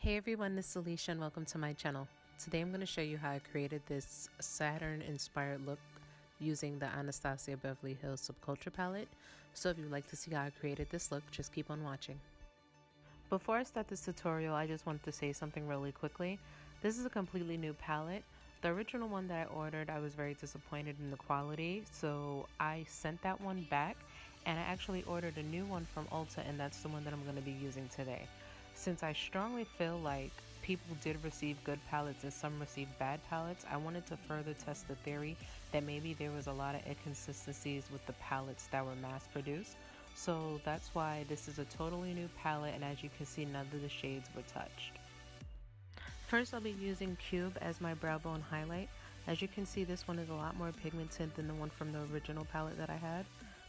Hey everyone, this is Alicia and welcome to my channel. Today I'm going to show you how I created this Saturn inspired look using the Anastasia Beverly Subculture palette. So if you'd like to see how I created this look, just keep on watching. Before I start this tutorial, I just wanted to say something really quickly. This is a completely new palette. The original one that I ordered, I was very disappointed in the quality, so I sent that one back and I actually ordered a new one from Ulta, and that's the one that I'm going to be using today. Since I strongly feel like people did receive good palettes and some received bad palettes, I wanted to further test the theory that maybe there was a lot of inconsistencies with the palettes that were mass produced. So that's why this is a totally new palette, and as you can see, none of the shades were touched. First, I'll be using Cube as my brow bone highlight. As you can see, this one is a lot more pigmented than the one from the original palette that I had.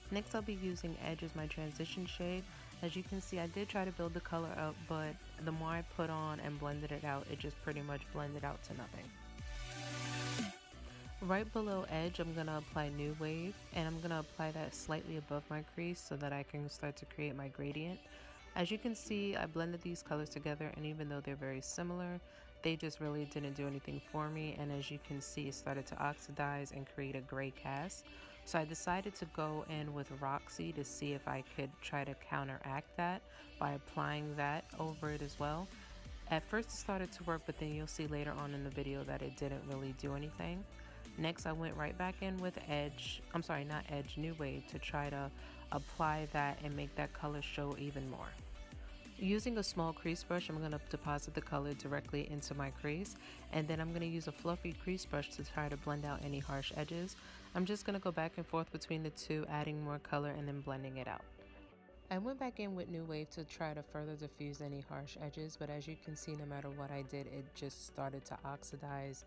Next, I'll be using Edge as my transition shade. As you can see, I did try to build the color up, but the more I put on and blended it out, it just pretty much blended out to nothing. Right below Edge, I'm going to apply New Wave, and I'm going to apply that slightly above my crease so that I can start to create my gradient. As you can see, I blended these colors together, and even though they're very similar, they just really didn't do anything for me. And as you can see, it started to oxidize and create a gray cast. So I decided to go in with Roxy to see if I could try to counteract that by applying that over it as well. At first it started to work, but then you'll see later on in the video that it didn't really do anything. Next, I went right back in with New Wave to try to apply that and make that color show even more. Using a small crease brush, I'm going to deposit the color directly into my crease, and then I'm going to use a fluffy crease brush to try to blend out any harsh edges. I'm just going to go back and forth between the two, adding more color and then blending it out. I went back in with New Wave to try to further diffuse any harsh edges, but as you can see, no matter what I did, it just started to oxidize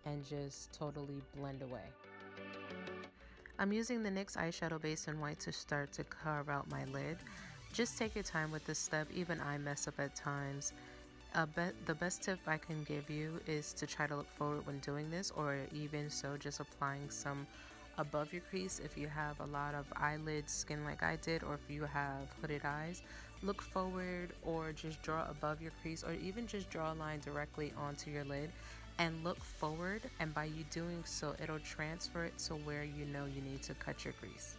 and just totally blend away. I'm using the NYX Eyeshadow Base in white to start to carve out my lid. Just take your time with this step. Even I mess up at times. The best tip I can give you is to try to look forward when doing this, or even so just applying some above your crease if you have a lot of eyelid skin like I did, or if you have hooded eyes. Look forward or just draw above your crease, or even just draw a line directly onto your lid and look forward, and by you doing so, it'll transfer it to where you know you need to cut your crease.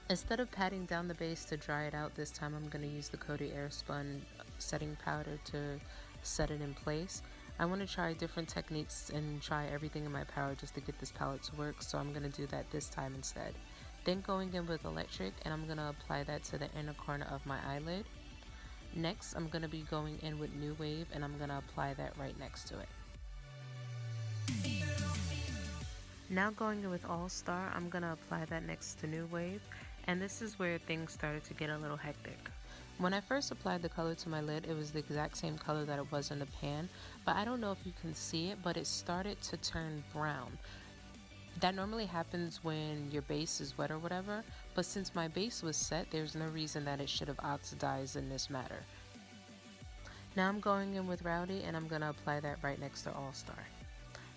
Instead of patting down the base to dry it out, this time I'm going to use the Coty Airspun setting powder to set it in place. I want to try different techniques and try everything in my power just to get this palette to work, so I'm going to do that this time instead. Then going in with electric, and I'm going to apply that to the inner corner of my eyelid. Next, I'm going to be going in with New Wave, and I'm going to apply that right next to it. Now going in with All Star, I'm going to apply that next to New Wave, and this is where things started to get a little hectic. When I first applied the color to my lid, it was the exact same color that it was in the pan, but I don't know if you can see it, but it started to turn brown. That normally happens when your base is wet or whatever, but since my base was set, there's no reason that it should have oxidized in this matter. Now I'm going in with Rowdy, and I'm going to apply that right next to All Star.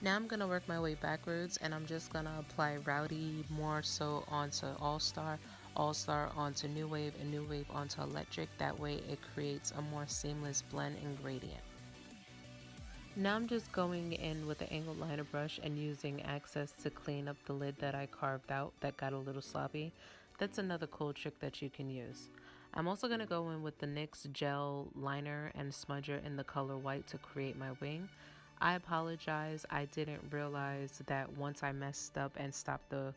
Now I'm going to work my way backwards, and I'm just going to apply Rowdy more so onto All Star, All Star onto New Wave, and New Wave onto Electric. That way it creates a more seamless blend and gradient. Now I'm just going in with the angled liner brush and using Access to clean up the lid that I carved out that got a little sloppy. That's another cool trick that you can use. I'm also going to go in with the NYX Gel Liner and Smudger in the color white to create my wing. I apologize, I didn't realize that once I messed up and stopped the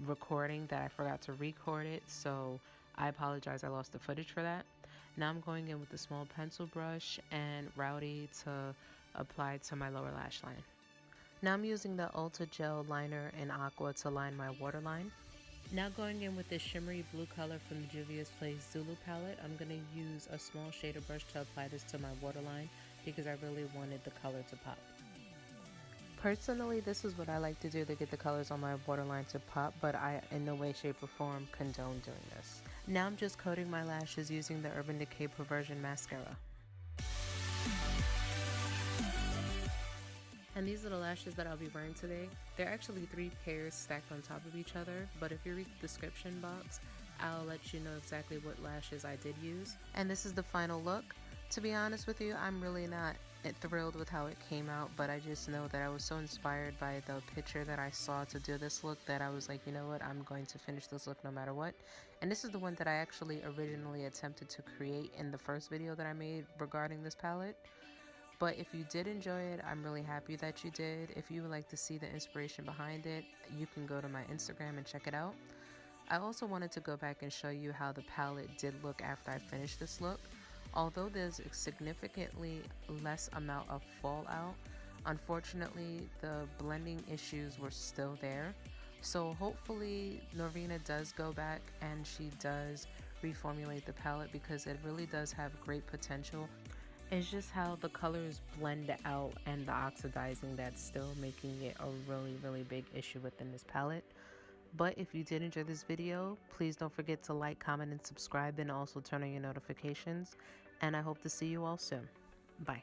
recording that I forgot to record it, so I apologize, I lost the footage for that. Now I'm going in with the small pencil brush and Rowdy to apply to my lower lash line. Now I'm using the Ulta Gel Liner in Aqua to line my waterline. Now going in with this shimmery blue color from the Juvia's Place Zulu palette, I'm going to use a small shader brush to apply this to my waterline because I really wanted the color to pop. Personally, this is what I like to do to get the colors on my waterline to pop, but I in no way, shape, or form condone doing this. Now I'm just coating my lashes using the Urban Decay Perversion Mascara. And these are the lashes that I'll be wearing today. They're actually 3 pairs stacked on top of each other, but if you read the description box, I'll let you know exactly what lashes I did use. And this is the final look. To be honest with you, I'm really not thrilled with how it came out, but I just know that I was so inspired by the picture that I saw to do this look that I was like, you know what, I'm going to finish this look no matter what. And this is the one that I actually originally attempted to create in the first video that I made regarding this palette. But if you did enjoy it, I'm really happy that you did. If you would like to see the inspiration behind it, you can go to my Instagram and check it out. I also wanted to go back and show you how the palette did look after I finished this look. Although there's a significantly less amount of fallout, unfortunately the blending issues were still there. So hopefully Norvina does go back and she does reformulate the palette, because it really does have great potential. It's just how the colors blend out and the oxidizing that's still making it a really big issue within this palette. But if you did enjoy this video, please don't forget to like, comment, and subscribe, and also turn on your notifications. And I hope to see you all soon. Bye.